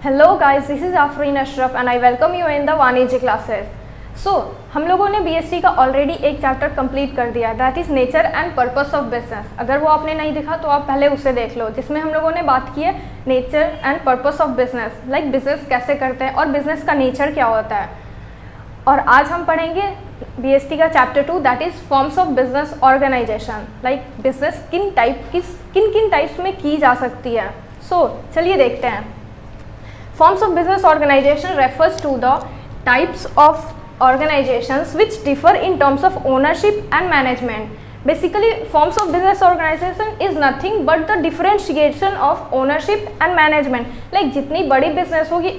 Hello guys, this is Afreen Ashraf and I welcome you in the वाणिज्य classes. सो हम लोगों ने बीएससी का ऑलरेडी एक चैप्टर कंप्लीट कर दिया, that is nature and purpose of business. अगर वो आपने नहीं देखा तो आप पहले उसे देख लो, जिसमें हम लोगों ने बात की है nature and purpose of business, like business कैसे करते हैं और बिजनेस का नेचर क्या होता है। और आज हम पढ़ेंगे बीएससी का chapter 2, that is forms of business organisation, like business किन टाइप्स में की जा सकती है। सो चलिए देखते हैं। Forms of business organization refers to the types of organizations which differ in terms of ownership and management. Basically, forms of business organization is nothing but the differentiation of ownership and management. Like जितनी बड़ी business होगी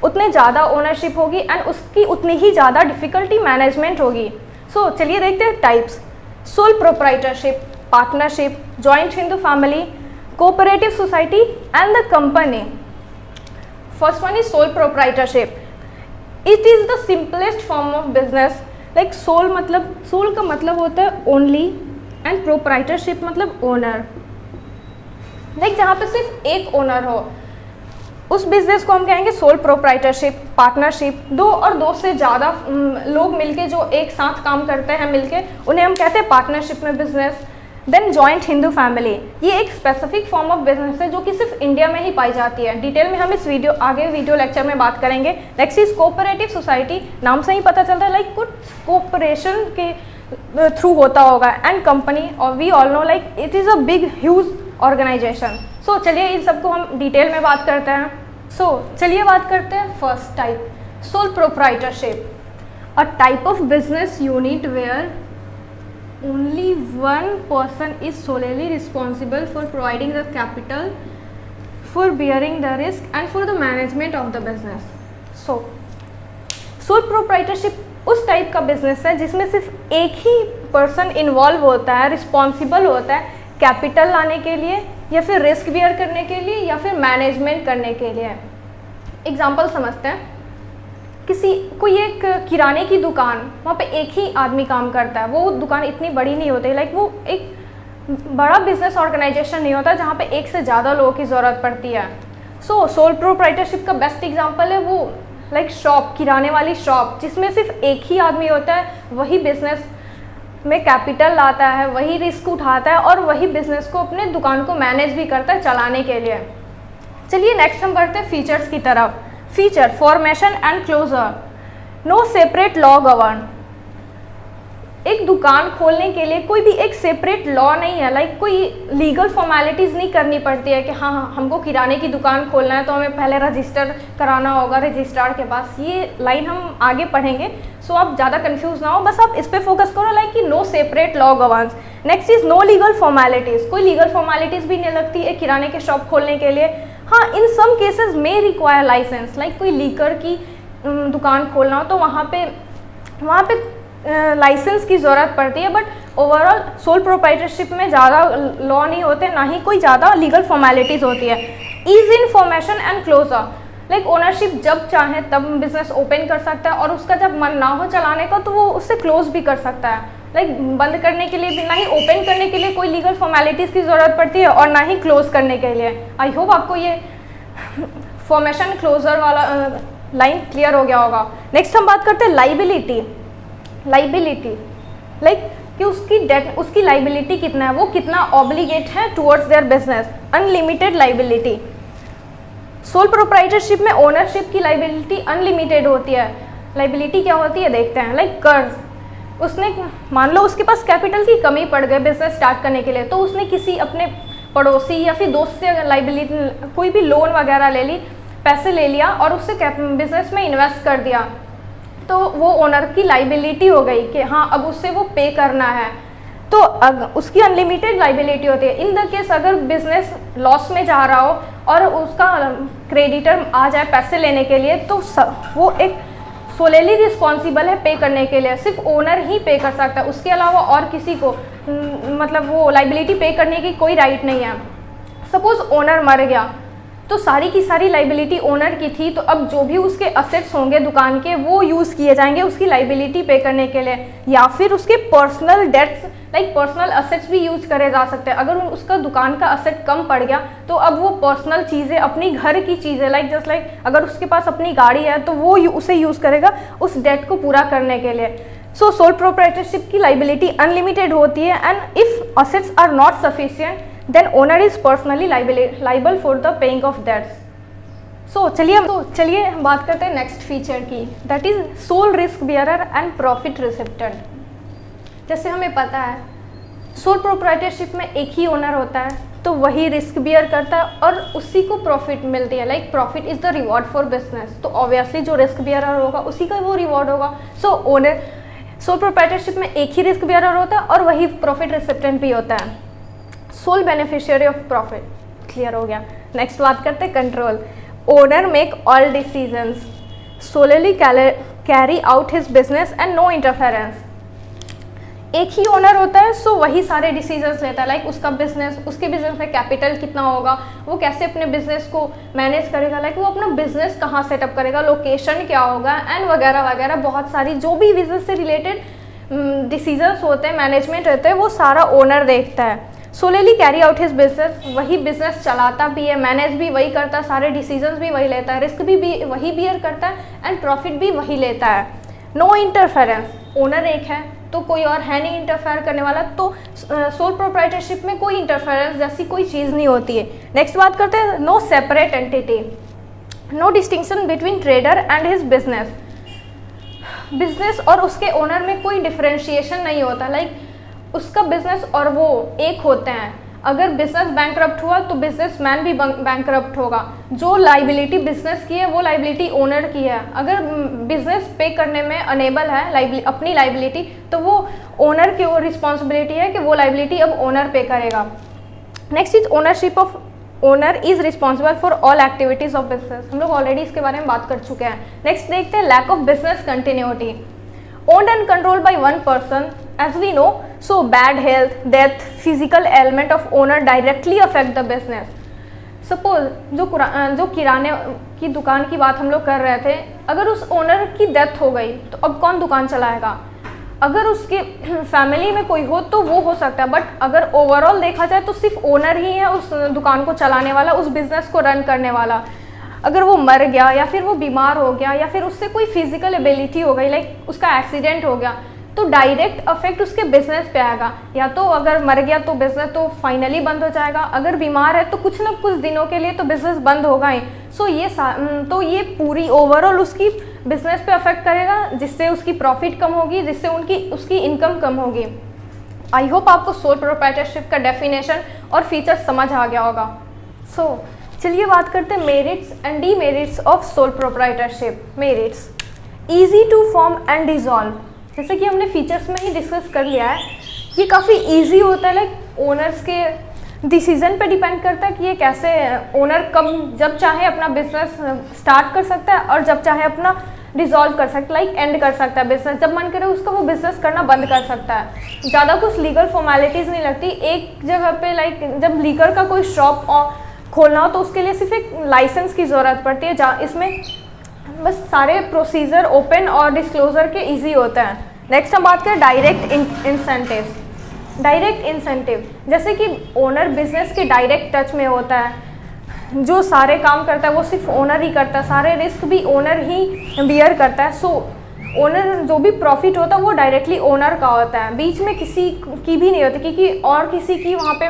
उतने ज़्यादा ownership होगी and उसकी उतनी ही ज़्यादा difficulty management होगी। So चलिए देखते हैं types. Sole proprietorship, partnership, joint Hindu family, cooperative society and the company. First one is sole proprietorship. It is the simplest form of business. Like sole का मतलब होता है only and proprietorship मतलब owner. Like जहाँ पे सिर्फ एक owner हो उस बिजनेस को हम कहेंगे सोल प्रोप्राइटरशिप। पार्टनरशिप, दो और दो से ज़्यादा लोग मिलके जो एक साथ काम करते हैं मिलके, उन्हें हम कहते हैं पार्टनरशिप में business. Then joint Hindu family, ये एक स्पेसिफिक फॉर्म ऑफ बिजनेस है जो कि सिर्फ इंडिया में ही पाई जाती है। डिटेल में हम इस आगे वीडियो लेक्चर में बात करेंगे। नेक्स्ट इज कोऑपरेटिव सोसाइटी, नाम से ही पता चलता है लाइक कुछ कोऑपरेशन के थ्रू होता होगा। एंड कंपनी, और we all know like it is a big huge organization. So चलिए इन सबको हम डिटेल में बात करते हैं। चलिए बात करते हैं first type, sole proprietorship, a type of business unit where only one person is solely responsible for providing the capital, for bearing the risk and for the management of the business. So sole proprietorship उस type का business है जिसमें सिर्फ एक ही person involve होता है, responsible होता है कैपिटल लाने के लिए या फिर रिस्क बियर करने के लिए या फिर मैनेजमेंट करने के लिए। एग्जाम्पल समझते हैं। कोई एक किराने की दुकान, वहाँ पे एक ही आदमी काम करता है, वो दुकान इतनी बड़ी नहीं होती, लाइक वो एक बड़ा बिजनेस ऑर्गेनाइजेशन नहीं होता जहाँ पे एक से ज़्यादा लोगों की ज़रूरत पड़ती है। सोल प्रोप्राइटरशिप का बेस्ट एग्जांपल है वो लाइक शॉप, किराने वाली शॉप, जिसमें सिर्फ एक ही आदमी होता है, वही बिजनेस में कैपिटल लाता है, वही रिस्क उठाता है और वही बिजनेस को अपने दुकान को मैनेज भी करता है चलाने के लिए। चलिए नेक्स्ट हम बढ़ते हैं फीचर्स की तरफ। Feature, formation and closure, no separate law govern. एक दुकान खोलने के लिए कोई भी एक सेपरेट लॉ नहीं है, लाइक कोई लीगल फॉर्मेलिटीज़ नहीं करनी पड़ती है कि हाँ हमको किराने की दुकान खोलना है तो हमें पहले रजिस्टर कराना होगा रजिस्ट्रार के पास। ये लाइन हम आगे पढ़ेंगे, सो आप ज़्यादा कंफ्यूज ना हो, बस आप इस पर फोकस करो लाइक कि no separate law governs. Next is no legal formalities, कोई लीगल फॉर्मेलिटीज़ भी नहीं लगती है किराने के शॉप खोलने के लिए। हाँ, इन सम केसेस में रिक्वायर लाइसेंस, लाइक कोई लीकर की दुकान खोलना हो तो वहाँ पे लाइसेंस की ज़रूरत पड़ती है, बट ओवरऑल सोल प्रोप्राइटरशिप में ज़्यादा लॉ नहीं होते, ना ही कोई ज़्यादा लीगल फॉर्मेलिटीज़ होती है। Ease in formation and closure, like ownership जब चाहे तब बिजनेस ओपन कर सकता है और उसका जब मन ना हो चलाने का तो वो उससे क्लोज भी कर सकता है। लाइक बंद करने के लिए भी, ना ही ओपन करने के लिए कोई लीगल फॉर्मेलिटीज़ की ज़रूरत पड़ती है और ना ही क्लोज करने के लिए। आई होप आपको ये फॉर्मेशन क्लोजर वाला लाइन क्लियर हो गया होगा। नेक्स्ट हम बात करते हैं लाइबिलिटी। लाइक कि उसकी लाइबिलिटी कितना है, वो कितना ऑब्लिगेट है towards their business. Unlimited liability, sole proprietorship में ओनरशिप की लाइबिलिटी अनलिमिटेड होती है। लाइबिलिटी क्या होती है देखते हैं। लाइक कर्ज, उसने मान लो उसके पास कैपिटल की कमी पड़ गई बिजनेस स्टार्ट करने के लिए, तो उसने किसी अपने पड़ोसी या फिर दोस्त से अगर लाइबिलिटी कोई भी लोन वगैरह ले ली, पैसे ले लिया और उससे बिजनेस में इन्वेस्ट कर दिया, तो वो ओनर की लाइबिलिटी हो गई कि हाँ अब उससे वो पे करना है, तो उसकी अनलिमिटेड लाइबिलिटी होती है। इन द केस अगर बिजनेस लॉस में जा रहा हो और उसका क्रेडिटर आ जाए पैसे लेने के लिए, तो वो एक सोलेली रिस्पॉन्सिबल है पे करने के लिए, सिर्फ ओनर ही पे कर सकता है, उसके अलावा और किसी को मतलब वो लाइबिलिटी पे करने की कोई राइट नहीं है। सपोज ओनर मर गया तो सारी की सारी लाइबिलिटी ओनर की थी, तो अब जो भी उसके असेट्स होंगे दुकान के वो यूज़ किए जाएंगे उसकी लाइबिलिटी पे करने के लिए, या फिर उसके personal debts like personal assets भी यूज करे जा सकते हैं। अगर उसका दुकान का असेट कम पड़ गया तो अब वो पर्सनल चीज़ें, अपनी घर की चीज़ें जस्ट लाइक अगर उसके पास अपनी गाड़ी है तो वो उसे यूज़ करेगा उस डेट को पूरा करने के लिए। सो सोल प्रोप्राइटरशिप की लाइबिलिटी अनलिमिटेड होती है, and if assets are not sufficient then owner is personally liable for the paying of debts. चलिए हम बात करते हैं नेक्स्ट फीचर की, that is sole risk bearer and profit recipient. जैसे हमें पता है सोल प्रोप्राइटरशिप में एक ही ओनर होता है, तो वही रिस्क बियर करता है और उसी को प्रॉफिट मिलती है। Like profit is the reward for business, तो ऑब्वियसली जो रिस्क बियरर होगा उसी का वो रिवॉर्ड होगा। ओनर सोल प्रोप्राइटरशिप में एक ही रिस्क बियरर होता है और वही प्रॉफिट रिसिप्टेंट भी होता है। Sole beneficiary of profit clear हो गया। नेक्स्ट बात करते हैं control. Owner make all decisions, solely carry out his business and no interference. एक ही ओनर होता है, सो वही सारे डिसीजंस लेता है। लाइक उसका बिजनेस, उसके बिजनेस में कैपिटल कितना होगा, वो कैसे अपने बिजनेस को मैनेज करेगा, लाइक वो अपना बिजनेस कहाँ सेटअप करेगा, लोकेशन क्या होगा एंड वगैरह वगैरह, बहुत सारी जो भी बिजनेस से रिलेटेड डिसीजंस होते हैं, मैनेजमेंट रहते हैं, वो सारा ओनर देखता है। सोलेली कैरी आउट हिज बिजनेस, वही बिजनेस चलाता भी है, मैनेज भी वही करता है, सारे डिसीजंस भी वही लेता है, रिस्क भी वही बियर करता है एंड प्रॉफिट भी वही लेता है। नो इंटरफेरेंस, ओनर एक है तो कोई और है नहीं इंटरफेयर करने वाला, तो सोल प्रोप्राइटरशिप में कोई इंटरफेरेंस जैसी कोई चीज़ नहीं होती है। नेक्स्ट बात करते हैं no separate entity, no distinction between trader and his business. Business और उसके ओनर में कोई डिफरेंशिएशन नहीं होता। लाइक उसका बिजनेस और वो एक होते हैं। अगर बिजनेस बैंकरप्ट हुआ तो बिजनेसमैन भी बैंकरप्ट होगा। जो लाइबिलिटी बिजनेस की है वो लाइबिलिटी ओनर की है। अगर बिजनेस पे करने में अनेबल है अपनी लाइबिलिटी, तो वो ओनर की रिस्पॉन्सिबिलिटी है कि वो लाइबिलिटी अब ओनर पे करेगा। Next is ownership of owner is responsible for all activities of business. हम लोग ऑलरेडी इसके बारे में बात कर चुके हैं। नेक्स्ट देखते हैं lack of business continuity. Owned and control by one person, as we know, so bad health, death, physical ailment of owner directly affect the business. Suppose जो किराने की दुकान की बात हम लोग कर रहे थे, अगर उस ओनर की डेथ हो गई तो अब कौन दुकान चलाएगा? अगर उसके फैमिली में कोई हो तो वो हो सकता है, बट अगर ओवरऑल देखा जाए तो सिर्फ ओनर ही है उस दुकान को चलाने वाला, उस बिजनेस को रन करने वाला। अगर वो मर गया या फिर वो बीमार हो गया या फिर उससे कोई फिजिकल एबिलिटी हो गई, लाइक उसका एक्सीडेंट हो गया, तो डायरेक्ट इफेक्ट उसके बिजनेस पे आएगा। या तो अगर मर गया तो बिजनेस तो फाइनली बंद हो जाएगा, अगर बीमार है तो कुछ ना कुछ दिनों के लिए तो बिजनेस बंद होगा ही। तो ये पूरी ओवरऑल उसकी बिजनेस पे अफेक्ट करेगा, जिससे उसकी प्रॉफिट कम होगी, जिससे उसकी इनकम कम होगी। आई होप आपको सोल प्रोप्राइटरशिप का डेफिनेशन और फीचर्स समझ आ गया होगा। चलिए बात करते हैं merits and demerits of sole proprietorship. Merits, easy to form and dissolve. जैसे कि हमने फीचर्स में ही डिस्कस कर लिया है, ये काफ़ी इजी होता है। लाइक ओनर्स के डिसीजन पे डिपेंड करता है कि ये कैसे ओनर कब जब चाहे अपना बिजनेस स्टार्ट कर सकता है और जब चाहे अपना डिसॉल्व कर सकता है, लाइक एंड कर सकता है बिजनेस। जब मन करे उसका वो बिजनेस करना बंद कर सकता है। ज़्यादा कुछ लीगल फॉर्मेलिटीज़ नहीं लगती। एक जगह पे लाइक जब लीकर का कोई शॉप खोलना हो तो उसके लिए सिर्फ एक लाइसेंस की ज़रूरत पड़ती है, जहाँ इसमें बस सारे प्रोसीजर ओपन और डिस्क्लोजर के इजी होते हैं। नेक्स्ट हम बात करें डायरेक्ट इंसेंटिव। डायरेक्ट इंसेंटिव, जैसे कि ओनर बिजनेस के डायरेक्ट टच में होता है, जो सारे काम करता है वो सिर्फ ओनर ही करता है, सारे रिस्क भी ओनर ही बियर करता है। ओनर जो भी प्रॉफिट होता है वो डायरेक्टली ओनर का होता है, बीच में किसी की भी नहीं होती, क्योंकि और किसी की वहाँ पे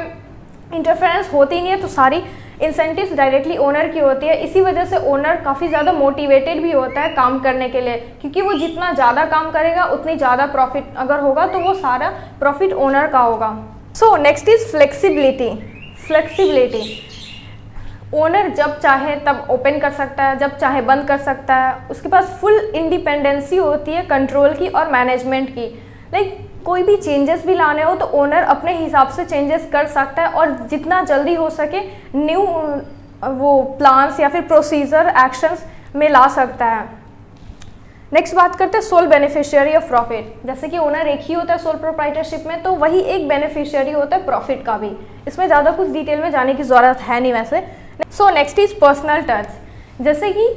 इंटरफेरेंस होती नहीं है। तो सारी इंसेंटिव्स डायरेक्टली ओनर की होती है। इसी वजह से ओनर काफ़ी ज़्यादा मोटिवेटेड भी होता है काम करने के लिए, क्योंकि वो जितना ज़्यादा काम करेगा उतनी ज़्यादा प्रॉफिट अगर होगा तो वो सारा प्रॉफिट ओनर का होगा। Next is flexibility. Flexibility, owner जब चाहे तब ओपन कर सकता है, जब चाहे बंद कर सकता है। उसके पास फुल इंडिपेंडेंसी होती है कंट्रोल की और मैनेजमेंट की। लाइक कोई भी चेंजेस भी लाने हो तो ओनर अपने हिसाब से चेंजेस कर सकता है और जितना जल्दी हो सके न्यू वो प्लान्स या फिर प्रोसीजर एक्शंस में ला सकता है। नेक्स्ट बात करते हैं सोल बेनिफिशियरी ऑफ प्रॉफिट। जैसे कि ओनर एक ही होता है सोल प्रोप्राइटरशिप में, तो वही एक बेनिफिशियरी होता है प्रॉफिट का भी। इसमें ज़्यादा कुछ डिटेल में जाने की ज़रूरत है नहीं वैसे। So next is personal touch. जैसे कि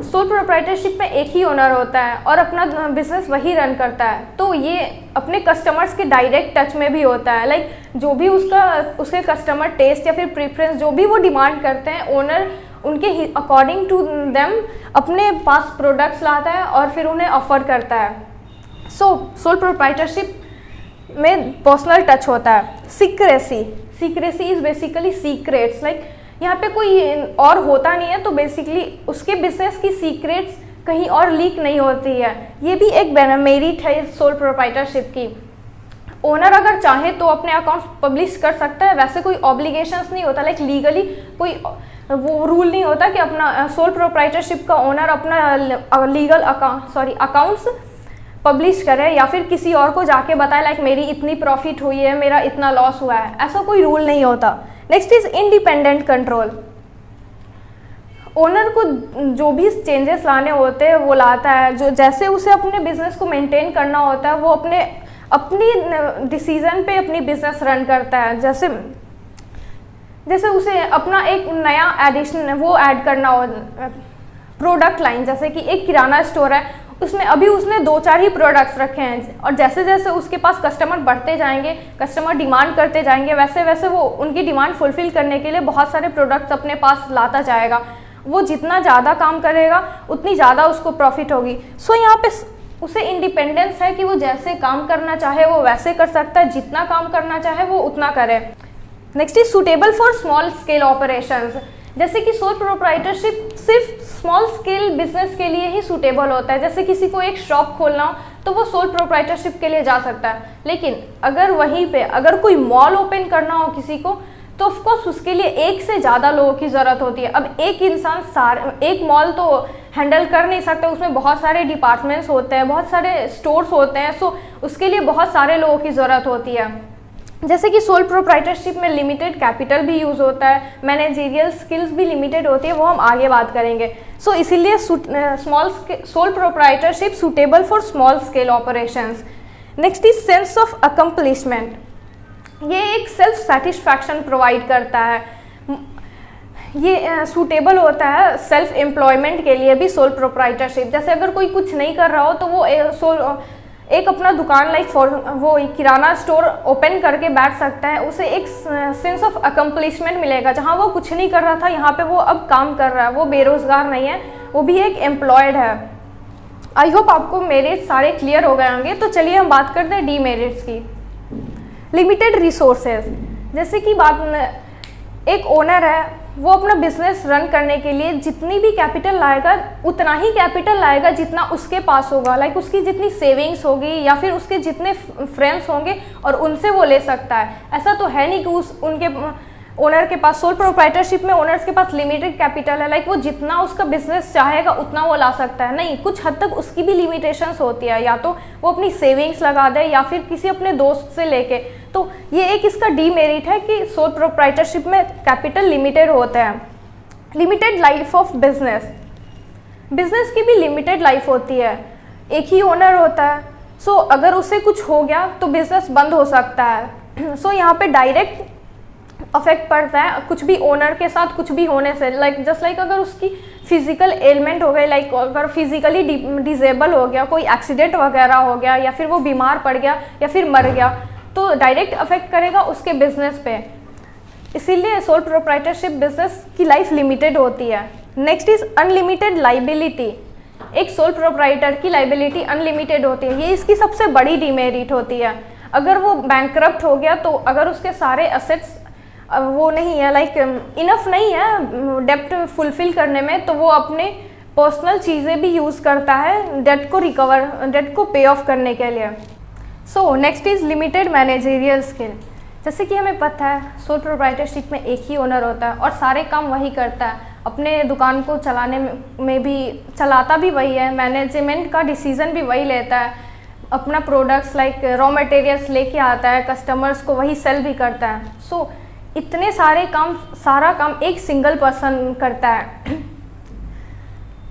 सोल प्रोप्राइटरशिप में एक ही ओनर होता है और अपना बिजनेस वही रन करता है, तो ये अपने कस्टमर्स के डायरेक्ट टच में भी होता है। लाइक जो भी उसके कस्टमर टेस्ट या फिर प्रेफरेंस जो भी वो डिमांड करते हैं, ओनर उनके अकॉर्डिंग टू देम अपने पास प्रोडक्ट्स लाता है और फिर उन्हें ऑफर करता है। सो सोल प्रोप्राइटरशिप में पर्सनल टच होता है। Secrecy is basically secrets, like यहाँ पे कोई और होता नहीं है, तो बेसिकली उसके बिजनेस की सीक्रेट्स कहीं और लीक नहीं होती है। ये भी एक मेरिट है सोल प्रोप्राइटरशिप की। ओनर अगर चाहे तो अपने अकाउंट्स पब्लिश कर सकता है, वैसे कोई ऑब्लिगेशंस नहीं होता, लाइक लीगली कोई वो रूल नहीं होता कि अपना सोल प्रोप्राइटरशिप का ओनर अपना लीगल अकाउंट्स पब्लिश करे या फिर किसी और को जाके बताए लाइक मेरी इतनी प्रॉफिट हुई है, मेरा इतना लॉस हुआ है, ऐसा कोई रूल नहीं होता। Next is independent control. Owner को जो भी चेंजेस लाने होते हैं वो लाता है, जो जैसे उसे अपने बिजनेस को मेंटेन करना होता है वो अपनी डिसीजन पे अपनी बिजनेस रन करता है। जैसे उसे अपना एक नया एडिशन वो ऐड करना हो, प्रोडक्ट लाइन, जैसे कि एक किराना स्टोर है, उसमें अभी उसने 2-4 ही प्रोडक्ट्स रखे हैं और जैसे जैसे उसके पास कस्टमर बढ़ते जाएंगे, कस्टमर डिमांड करते जाएंगे, वैसे वैसे वो उनकी डिमांड फुलफिल करने के लिए बहुत सारे प्रोडक्ट्स अपने पास लाता जाएगा। वो जितना ज़्यादा काम करेगा उतनी ज़्यादा उसको प्रॉफिट होगी। सो यहाँ पे उसे इंडिपेंडेंस है कि वो जैसे काम करना चाहे वो वैसे कर सकता है, जितना काम करना चाहे वो उतना करे। Next is suitable for small scale operations. जैसे कि सोल प्रोप्राइटरशिप सिर्फ स्मॉल स्केल बिजनेस के लिए ही सूटेबल होता है। जैसे किसी को एक शॉप खोलना हो तो वो सोल प्रोप्राइटरशिप के लिए जा सकता है, लेकिन अगर वहीं पे अगर कोई मॉल ओपन करना हो किसी को, तो ऑफकोर्स उसके लिए एक से ज़्यादा लोगों की ज़रूरत होती है। अब एक इंसान एक मॉल तो हैंडल कर नहीं सकता, उसमें बहुत सारे डिपार्टमेंट्स होते हैं, बहुत सारे स्टोर्स होते हैं, सो उसके लिए बहुत सारे लोगों की ज़रूरत होती है। जैसे कि सोल प्रोप्राइटरशिप में लिमिटेड कैपिटल भी यूज़ होता है, मैनेजरियल स्किल्स भी लिमिटेड होती है, वो हम आगे बात करेंगे। सो इसीलिए sole proprietorship suitable for small scale operations. Next is sense of accomplishment. ये एक सेल्फ सेटिस्फैक्शन प्रोवाइड करता है। ये सूटेबल होता है सेल्फ एम्प्लॉयमेंट के लिए भी सोल प्रोप्राइटरशिप। जैसे अगर कोई कुछ नहीं कर रहा हो तो वो एक अपना दुकान लाइक वो किराना स्टोर ओपन करके बैठ सकता है, उसे एक सेंस ऑफ अकम्प्लिशमेंट मिलेगा। जहाँ वो कुछ नहीं कर रहा था यहाँ पे वो अब काम कर रहा है, वो बेरोजगार नहीं है, वो भी एक एम्प्लॉयड है। आई होप आपको मेरिट्स सारे क्लियर हो गए होंगे। तो चलिए हम बात करते हैं डीमेरिट्स की। Limited resources. जैसे कि एक ओनर है, वो अपना बिजनेस रन करने के लिए जितनी भी कैपिटल लाएगा उतना ही कैपिटल लाएगा जितना उसके पास होगा, लाइक उसकी जितनी सेविंग्स होगी या फिर उसके जितने फ्रेंड्स होंगे और उनसे वो ले सकता है। ऐसा तो है नहीं कि उनके ओनर के पास, सोल प्रोप्राइटरशिप में ओनर्स के पास लिमिटेड कैपिटल है, लाइक वो जितना उसका बिजनेस चाहेगा उतना वो ला सकता है। नहीं, कुछ हद तक उसकी भी लिमिटेशंस होती है, या तो वो अपनी सेविंग्स लगा दे या फिर किसी अपने दोस्त से लेके। तो ये एक इसका डीमेरिट है कि सोल प्रोप्राइटरशिप में कैपिटल लिमिटेड होता है। Limited life of business. Business की भी लिमिटेड लाइफ होती है, एक ही ओनर होता है। सो अगर उसे कुछ हो गया तो बिजनेस बंद हो सकता है। सो यहाँ पे डायरेक्ट अफेक्ट पड़ता है कुछ भी ओनर के साथ कुछ भी होने से, लाइक जस्ट लाइक अगर उसकी फिजिकल एलिमेंट हो गई, लाइक अगर फिजिकली डिजेबल हो गया, कोई एक्सीडेंट वगैरह हो गया या फिर वो बीमार पड़ गया या फिर मर गया, तो डायरेक्ट अफेक्ट करेगा उसके बिजनेस पे। इसीलिए सोल प्रोप्राइटरशिप बिजनेस की लाइफ लिमिटेड होती है। Next is unlimited liability. एक सोल प्रोप्राइटर की लाइबिलिटी अनलिमिटेड होती है, ये इसकी सबसे बड़ी डीमेरिट होती है। अगर वो बैंकरप्ट हो गया तो अगर उसके सारे असेट्स वो नहीं है, लाइक इनफ नहीं है डेप्ट फुलफिल करने में, तो वो अपने पर्सनल चीज़ें भी यूज़ करता है डेट को पे ऑफ करने के लिए। So next is limited managerial skill. जैसे कि हमें पता है सोल प्रोप्राइटरशिप में एक ही ओनर होता है और सारे काम वही करता है, अपने दुकान को चलाने में भी चलाता भी वही है, मैनेजमेंट का डिसीज़न भी वही लेता है, अपना प्रोडक्ट्स लाइक रॉ मटेरियल्स लेके आता है, कस्टमर्स को वही सेल भी करता है। सो इतने सारा काम एक सिंगल पर्सन करता है।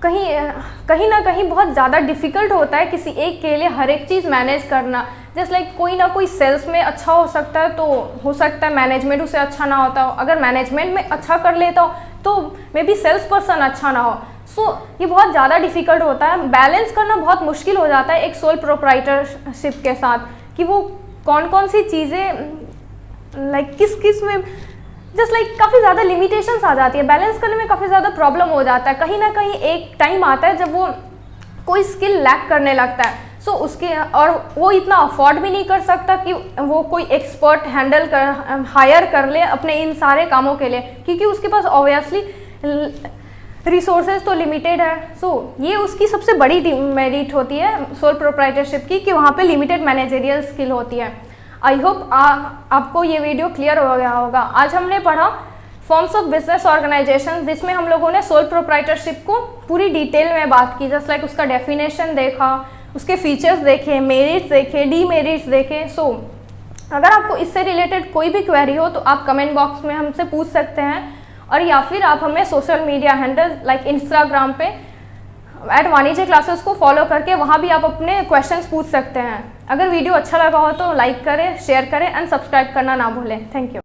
कहीं ना कहीं बहुत ज़्यादा डिफ़िकल्ट होता है किसी एक के लिए हर एक चीज़ मैनेज करना। जस्ट लाइक कोई ना कोई सेल्स में अच्छा हो सकता है, तो हो सकता है मैनेजमेंट उसे अच्छा ना होता हो। अगर मैनेजमेंट में अच्छा कर लेता हो तो मे बी सेल्स पर्सन अच्छा ना हो। सो ये बहुत ज़्यादा डिफिकल्ट होता है, बैलेंस करना बहुत मुश्किल हो जाता है एक सोल प्रोप्राइटरशिप के साथ, कि वो कौन कौन सी चीज़ें लाइक किस किस में जस्ट लाइक काफ़ी ज़्यादा लिमिटेशंस आ जाती है, बैलेंस करने में काफ़ी ज़्यादा प्रॉब्लम हो जाता है। कहीं ना कहीं एक टाइम आता है जब वो कोई स्किल लैक करने लगता है, सो उसके और वो इतना अफोर्ड भी नहीं कर सकता कि वो कोई एक्सपर्ट हैंडल कर हायर कर ले अपने इन सारे कामों के लिए, क्योंकि उसके पास ऑब्वियसली रिसोर्सेज तो लिमिटेड है। सो ये उसकी सबसे बड़ी डिमेरिट होती है सोल प्रोप्राइटरशिप की, कि वहाँ पे लिमिटेड मैनेजरियल स्किल होती है। आई होप आपको ये वीडियो क्लियर हो गया होगा। आज हमने पढ़ा फॉर्म्स ऑफ बिजनेस ऑर्गेनाइजेशन, जिसमें हम लोगों ने सोल प्रोप्राइटरशिप को पूरी डिटेल में बात की, जस्ट लाइक उसका डेफिनेशन देखा, उसके फीचर्स देखे, मेरिट्स देखे, डीमेरिट्स देखे। सो अगर आपको इससे रिलेटेड कोई भी क्वेरी हो तो आप कमेंट बॉक्स में हमसे पूछ सकते हैं, और या फिर आप हमें social media handle like Instagram पे @वाणिज्य क्लासेस को फॉलो करके वहाँ भी आप अपने क्वेश्चंस पूछ सकते हैं। अगर वीडियो अच्छा लगा हो तो लाइक करें, शेयर करें एंड सब्सक्राइब करना ना भूलें। Thank you.